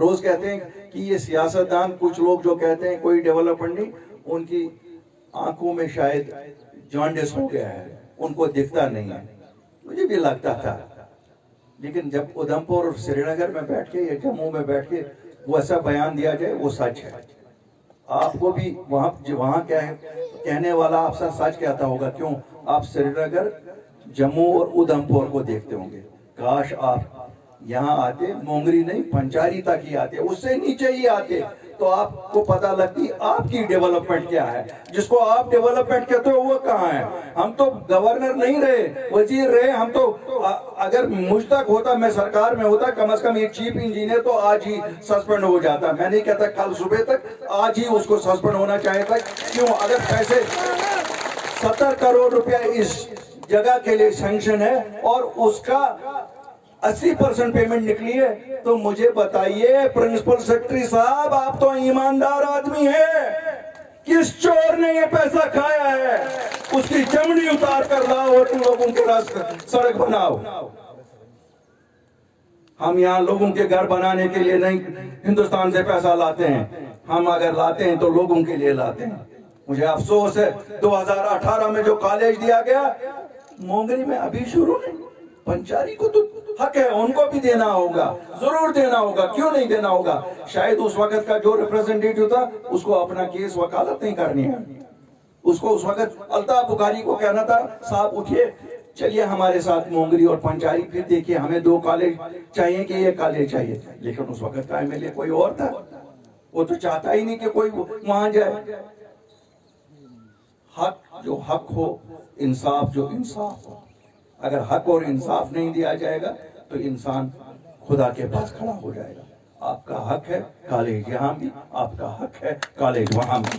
रोज कहते हैं कि ये सियासतदान, कुछ लोग जो कहते हैं कोई डेवलपमेंट नहीं, उनकी आंखों में शायद जॉन्डिस हो गया है, उनको दिखता नहीं है। मुझे भी लगता था, लेकिन जब उधमपुर और श्रीनगर में बैठ के या जम्मू में बैठ के वो ऐसा बयान दिया जाए, वो सच है। आपको भी वहां क्या है, कहने वाला आपसे सच कहता होगा। क्यों? आप श्रीनगर, जम्मू और उधमपुर को देखते होंगे। काश आप यहाँ आते, मोंगरी नहीं पंचारी तक ही आते, उससे नीचे ही आते, तो आपको पता लगती आपकी डेवलपमेंट क्या है। जिसको आप डेवलपमेंट कहते हो वो कहाँ है? हम तो गवर्नर नहीं रहे, वजीर रहे। हम तो अगर मुझ तक होता, मैं सरकार में होता, कम से कम ये चीफ इंजीनियर तो आज ही सस्पेंड हो जाता। मैं नहीं कहता कल सुबह तक, आज ही उसको सस्पेंड होना चाहिए था। क्यों? अगर पैसे 70 करोड़ रुपया इस जगह के लिए सैंक्शन है और उसका 80% पेमेंट निकली है, तो मुझे बताइए प्रिंसिपल सेक्रेटरी साहब, आप तो ईमानदार आदमी है, किस चोर ने ये पैसा खाया है? उसकी चमड़ी उतार कर लाओ और उन लोगों के रास्ते सड़क बनाओ। हम यहाँ लोगों के घर बनाने के लिए नहीं हिंदुस्तान से पैसा लाते हैं। हम अगर लाते हैं तो लोगों के लिए लाते हैं। मुझे अफसोस है 2018 में जो कॉलेज दिया गया, मोंगरी में अभी शुरू नहीं। पंचारी को तो हक है, उनको भी देना होगा, जरूर देना होगा। क्यों नहीं देना होगा? शायद उस वक्त का जो रिप्रेजेंटेटिव था, उसको अपना केस वकालत नहीं करनी है। उसको उस वक्त अल्ताफ बुखारी को कहना था, साहब उठिए, चलिए हमारे साथ मोंगरी और पंचारी, फिर देखिए हमें 2 कॉलेज चाहिए कि 1 कॉलेज चाहिए। लेकिन उस वक्त का एमएलए कोई और था, वो तो चाहता ही नहीं कि कोई वहां जाए। हक जो हक हो, इंसाफ जो इंसाफ हो। अगर हक और इंसाफ नहीं दिया जाएगा तो इंसान खुदा के पास खड़ा हो जाएगा। आपका हक है कॉलेज यहाँ भी, आपका हक है कॉलेज वहां भी।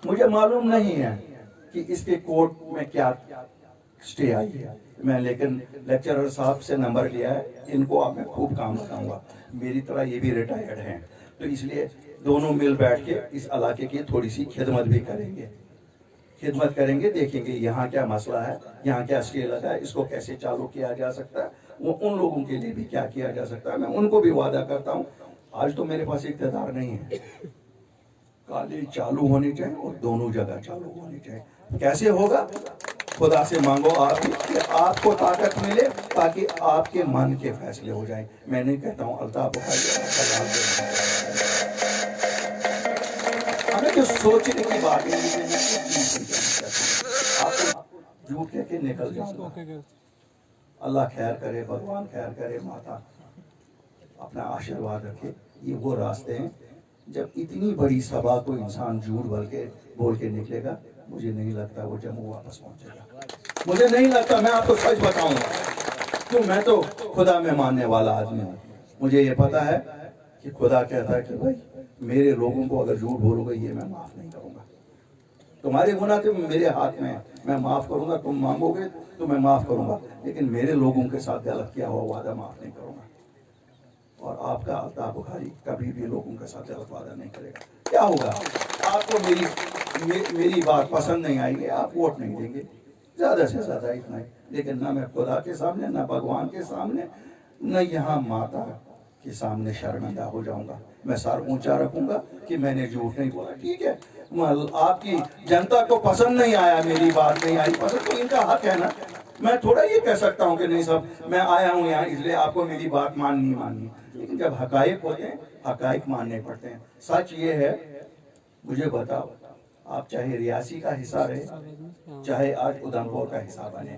मुझे मालूम नहीं है कि इसके कोर्ट में क्या स्टे आई है, मैं लेकिन लेक्चरर साहब से नंबर लिया है। इनको अब मैं खूब काम बताऊंगा, मेरी तरह ये भी रिटायर्ड हैं, तो इसलिए दोनों मिल बैठ के इस इलाके की थोड़ी सी खिदमत भी करेंगे। देखेंगे यहाँ क्या मसला है, यहाँ क्या स्टे लगा है, इसको कैसे चालू किया जा सकता है, वो उन लोगों के लिए भी क्या किया जा सकता है। मैं उनको भी वादा करता हूँ। आज तो मेरे पास इख्तियार नहीं है, कॉलेज चालू होनी चाहिए और दोनों जगह चालू होनी चाहिए। कैसे होगा? खुदा से मांगो आप कि आपको ताकत मिले, ताकि आपके मन के फैसले हो जाएं। मैं नहीं कहता हूँ अल्ताफ बुखारी, हमें जो सोचने की बात है, आप झूठ कह के निकल जाओ। अल्लाह खैर करे, भगवान खैर करे, माता अपना आशीर्वाद रखे। ये वो रास्ते हैं, जब इतनी बड़ी सभा को इंसान झूठ बोल के निकलेगा, मुझे नहीं लगता वो जम्मू वापस पहुंचेगा। मुझे नहीं लगता, मैं आपको सच बताऊंगा। तो मैं तो खुदा में मानने वाला आदमी हूँ। मुझे ये पता है कि खुदा कहता है कि भाई मेरे लोगों को अगर झूठ बोलोगे, ये मैं माफ नहीं करूंगा। तुम्हारे गुनाह तो मेरे हाथ में है, मैं माफ करूंगा। तुम मांगोगे तो मैं माफ करूंगा, लेकिन मेरे लोगों के साथ गलत किया हुआ वादा माफ नहीं करूंगा। और आपका अल्ताफ बुखारी कभी भी लोगों के साथ गलत वादा नहीं करेगा। क्या होगा? आपको मेरी बात पसंद नहीं आएगी, आप वोट नहीं देंगे, ज्यादा से ज्यादा इतना ही। लेकिन ना मैं खुदा के सामने, ना भगवान के सामने, न यहाँ माता के सामने शर्मिंदा हो जाऊंगा। मैं सर ऊंचा रखूंगा कि मैंने झूठ नहीं बोला। ठीक है, आपकी जनता को पसंद नहीं आया, मेरी बात नहीं आई पसंद, तो इनका हक है ना। मैं थोड़ा ये कह सकता हूँ कि नहीं साहब, मैं आया हूँ यहाँ इसलिए आपको मेरी बात माननी। लेकिन जब हकायक होते हैं, हकायक मानने पड़ते हैं। सच ये है, मुझे बताओ, आप चाहे रियासी का हिस्सा रहे, चाहे आज उधमपुर का हिस्सा बने,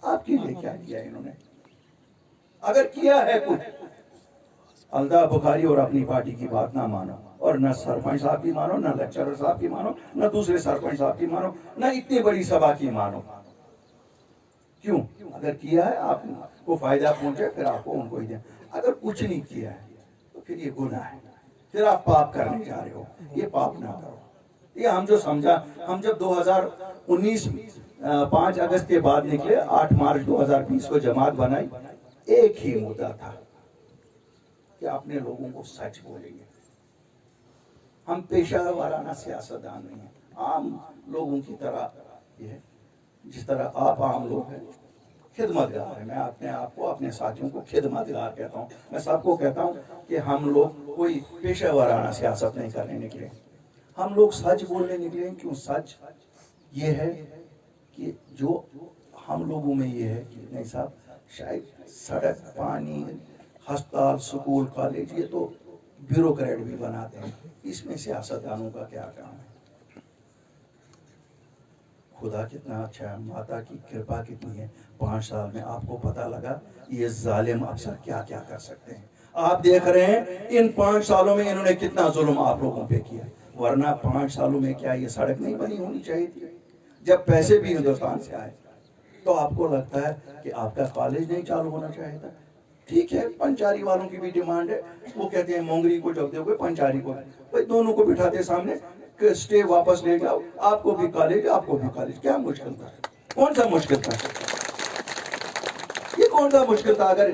आपके लिए क्या किया इन्होंने? अगर किया है कुछ, अल्ताफ बुखारी और अपनी पार्टी की बात ना मानो, और न सरपंच साहब की मानो, न लेक्चरर साहब की मानो, न दूसरे सरपंच साहब की मानो, न इतनी बड़ी सभा की मानो। क्यों? अगर किया है आपको फायदा पहुंचे, फिर आपको उनको ही दें। अगर कुछ नहीं किया है तो फिर ये गुनाह है, फिर आप पाप करने जा रहे हो। ये पाप ना करो। ये हम जो समझा, हम जब 2019 5 अगस्त के बाद निकले, 8 मार्च 2020 को जमात बनाई, एक ही मुद्दा था कि अपने लोगों को सच बोलेंगे। हम पेशा वाराना सियासतदान नहीं है, आम लोगों की तरह ये है, जिस तरह आप आम लोग हैं, खिदमतगार है। मैं अपने आप को, अपने साथियों को खिदमतगार कहता हूँ। मैं सबको कहता हूँ कि हम लोग कोई पेशेवराना सियासत नहीं करने निकले, हम लोग सच बोलने निकले। क्यों? सच ये है कि जो हम लोगों में ये है कि नहीं साहब, शायद सड़क, पानी, अस्पताल, स्कूल, कॉलेज ये तो ब्यूरोक्रेट भी बनाते हैं, इसमें सियासतदानों का क्या काम है? खुदा कितना अच्छा है, माता की कृपा कितनी है। 5 साल में आपको पता लगा ये जालिम अफसर क्या क्या कर सकते हैं। आप देख रहे हैं इन 5 सालों में इन्होंने कितना जुल्म आप लोगों पे किया। वरना 5 सालों में क्या ये सड़क नहीं बनी होनी चाहिए थी? जब पैसे भी हिंदुस्तान से आए तो आपको लगता है कि आपका कॉलेज नहीं चालू होना चाहिए था? ठीक है, पंचारी वालों की भी डिमांड है, वो कहते हैं मोंगरी को जब दोगे पंचारी को, भाई दोनों को बिठाते सामने, स्टे वापस ले जाओ, आपको भी कॉलेज, आपको भी कॉलेज। क्या मुश्किल था? कौन सा मुश्किल था? ये कौन सा मुश्किल था? अगर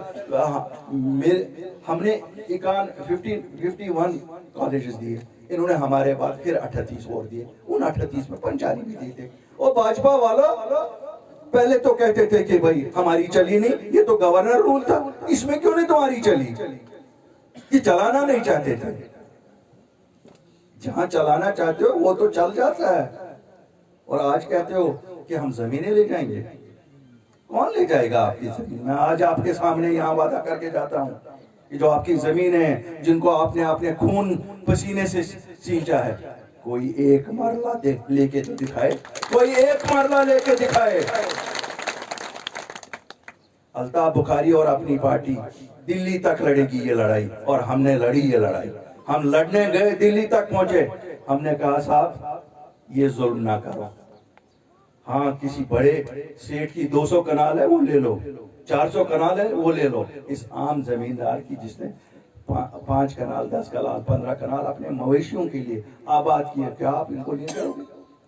हमने 51 कॉलेजेस दिए, इन्होंने हमारे बाद फिर 38 और दिए, उन 38 में पंचारी भी दिए थे। और भाजपा वाला पहले तो कहते थे कि भाई हमारी चली नहीं, ये तो गवर्नर रूल था, इसमें क्यों नहीं तुम्हारी चली? ये चलाना नहीं चाहते थे। जहां चलाना चाहते हो वो तो चल जाता है। और आज कहते हो कि हम जमीनें ले जाएंगे। कौन ले जाएगा आपकी जमीन? मैं आज आपके सामने यहाँ वादा करके जाता हूँ कि जो आपकी जमीन है, जिनको आपने अपने खून पसीने से सींचा है, कोई एक मरला लेके तो दिखाए, कोई एक मरला लेके दिखाए। अल्ताफ बुखारी और अपनी पार्टी दिल्ली तक लड़ेगी ये लड़ाई, और हमने लड़ी ये लड़ाई। हम लड़ने गए, दिल्ली तक पहुंचे, हमने कहा साहब ये जुल्म ना करो। हाँ, किसी बड़े सेठ की 200 कनाल है वो ले लो, 400 कनाल है वो ले लो। इस आम जमींदार की जिसने 5 कनाल, 10 कनाल, 15 कनाल अपने मवेशियों के लिए आबाद किए, क्या आप इनको नहीं करोगे?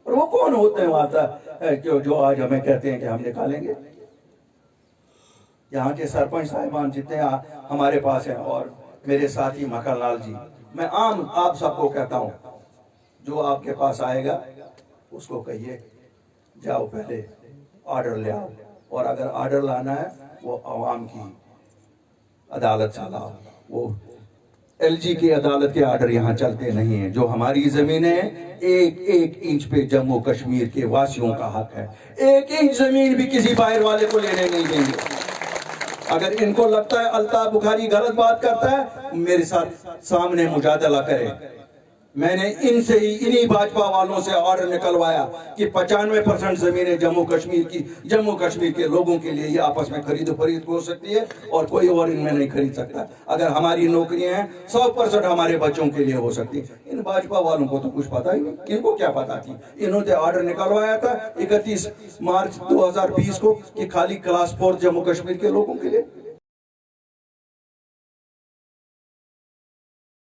और वो कौन होते हैं वहां जो आज हमें कहते हैं कि हम निकालेंगे? यहाँ के सरपंच साहिबान जितने हमारे पास हैं, और मेरे साथी मक्खनलाल जी, मैं आप सबको कहता हूँ, जो आपके पास आएगा उसको कहिए जाओ पहले ऑर्डर ले आओ, और अगर ऑर्डर लाना है वो आवाम की अदालत से लाओ। वो एलजी की अदालत के ऑर्डर यहाँ चलते नहीं है। जो हमारी जमीनें हैं, एक इंच पे जम्मू कश्मीर के वासियों का हक है। 1 इंच जमीन भी किसी बाहर वाले को लेने नहीं देंगे। अगर इनको लगता है अल्ताफ बुखारी गलत बात करता है, मेरे साथ सामने मुजादला करें। मैंने इनसे ही, इन्हीं भाजपा वालों से ऑर्डर निकलवाया कि 95% जमीनें जम्मू कश्मीर के लोगों के लिए ये आपस में खरीदो फरीद हो सकती है, और कोई और इनमें नहीं खरीद सकता। अगर हमारी नौकरियां हैं 100% हमारे बच्चों के लिए हो सकती है। इन भाजपा वालों को तो कुछ पता ही नहीं, इनको क्या पता थी? इन्होंने ऑर्डर निकलवाया था 31 मार्च 2020 को कि खाली क्लास 4 जम्मू कश्मीर के लोगों के लिए।